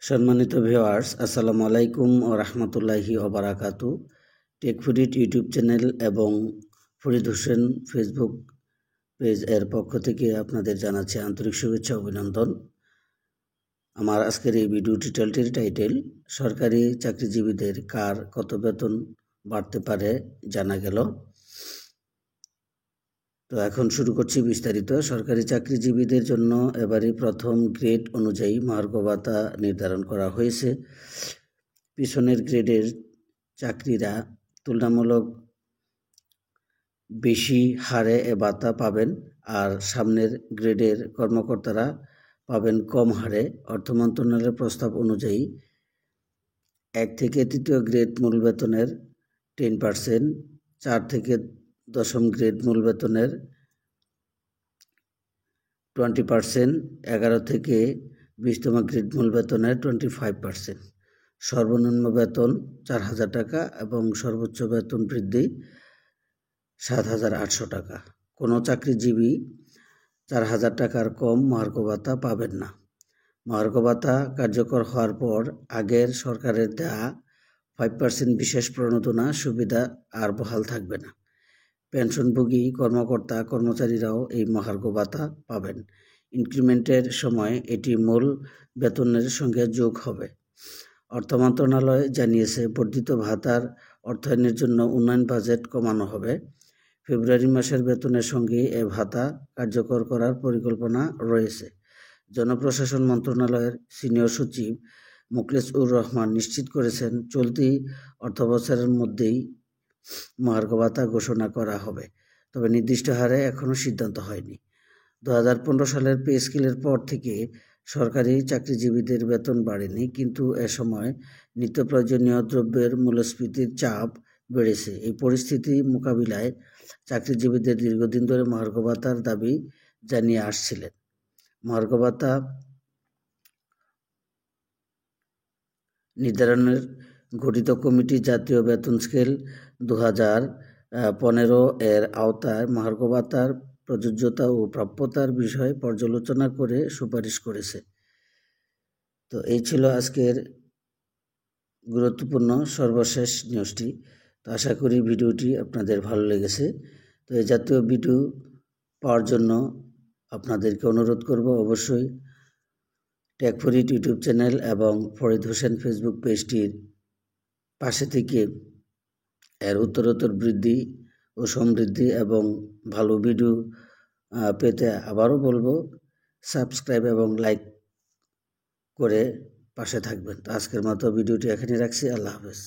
সম্মানিত ভিউয়ার্স, আসসালামু আলাইকুম ও রহমতুল্লাহি ওবারাকাতু। টেকফুডিট ইউটিউব চ্যানেল এবং ফরিদ হোসেন ফেসবুক পেজ এর পক্ষ থেকে আপনাদের জানাচ্ছি আন্তরিক শুভেচ্ছা অভিনন্দন। আমার আজকের এই ভিডিও টিউটোরিয়ালটির টাইটেল সরকারি চাকরিজীবীদের কার কত বেতন বাড়তে পারে জানা গেল। তো এখন শুরু করছি বিস্তারিত। সরকারি চাকরিজীবীদের জন্য এবারই প্রথম গ্রেড অনুযায়ী মহার্ঘ ভাতা নির্ধারণ করা হয়েছে। পিছনের গ্রেডের চাকরিরা তুলনামূলক বেশি হারে এ ভাতা পাবেন, আর সামনের গ্রেডের কর্মকর্তারা পাবেন কম হারে। অর্থ মন্ত্রণালয়ের প্রস্তাব অনুযায়ী 1 থেকে 3য় গ্রেড মূল বেতনের 10%, 4 থেকে 10ম গ্রেড মূল বেতনের 20%, 11 থেকে 20তম গ্রেড মূল বেতনের 25%। সর্বনিম্ন বেতন 4,000 টাকা এবং সর্বোচ্চ বেতন বৃদ্ধি 7,800 টাকা। কোনো চাকরিজীবী 4,000 টাকার কম মহার্ঘ ভাতা পাবেন না। মহার্ঘ ভাতা কার্যকর হওয়ার পর আগের সরকারের দেয়া 5% বিশেষ প্রণোদনা সুবিধা আর বহাল থাকবে না। পেনশনভোগী কর্মকর্তা কর্মচারীরাও এই মহার্ঘ ভাতা পাবেন। ইনক্রিমেন্টের সময় এটি মূল বেতনের সঙ্গে যোগ হবে। অর্থ মন্ত্রণালয় জানিয়েছে, বর্ধিত ভাতার অর্থায়নের জন্য উন্নয়ন বাজেট কমানো হবে। ফেব্রুয়ারি মাসের বেতনের সঙ্গে এ ভাতা কার্যকর করার পরিকল্পনা রয়েছে। জনপ্রশাসন মন্ত্রণালয়ের সিনিয়র সচিব মোখলেছুর রহমান নিশ্চিত করেছেন, চলতি অর্থবছরের মধ্যেই মহার্ঘ ভাতা ঘোষণা করা হবে, তবে নির্দিষ্ট হারে এখনও সিদ্ধান্ত হয়নি। 2015 সালের পে স্কেলের পর থেকে সরকারি চাকরিজীবীদের বেতন বাড়েনি, কিন্তু এ সময় নিত্য প্রয়োজনীয় দ্রব্যের মূল্যস্ফীতির চাপ বেড়েছে। এই পরিস্থিতি মোকাবিলায় চাকরিজীবীদের দীর্ঘদিন ধরে মহার্ঘ ভাতার দাবি জানিয়ে আসছিলেন। মহার্ঘ ভাতা নির্ধারণের গঠিত কমিটি জাতীয় বেতন স্কেল 2015 এর আওতায় মহার্ঘ ভাতার প্রযোজ্যতা ও প্রাপ্যতার বিষয়ে পর্যালোচনা করে সুপারিশ করেছে। তো এই ছিল আজকের গুরুত্বপূর্ণ সর্বশেষ নিউজটি। তো আশা করি ভিডিওটি আপনাদের ভালো লেগেছে। তো এই জাতীয় ভিডিও পাওয়ার জন্য আপনাদেরকে অনুরোধ করব, অবশ্যই টেকফুডিট ইউটিউব চ্যানেল এবং ফরিদ হোসেন ফেসবুক পেজটির পাশে থেকে এর উত্তরোত্তর বৃদ্ধি ও সমৃদ্ধি এবং ভালো ভিডিও পেতে আবারও বলবো, সাবস্ক্রাইব এবং লাইক করে পাশে থাকবেন। তো আজকের মতো ভিডিওটি এখানে রাখছি। আল্লাহ হাফেজ।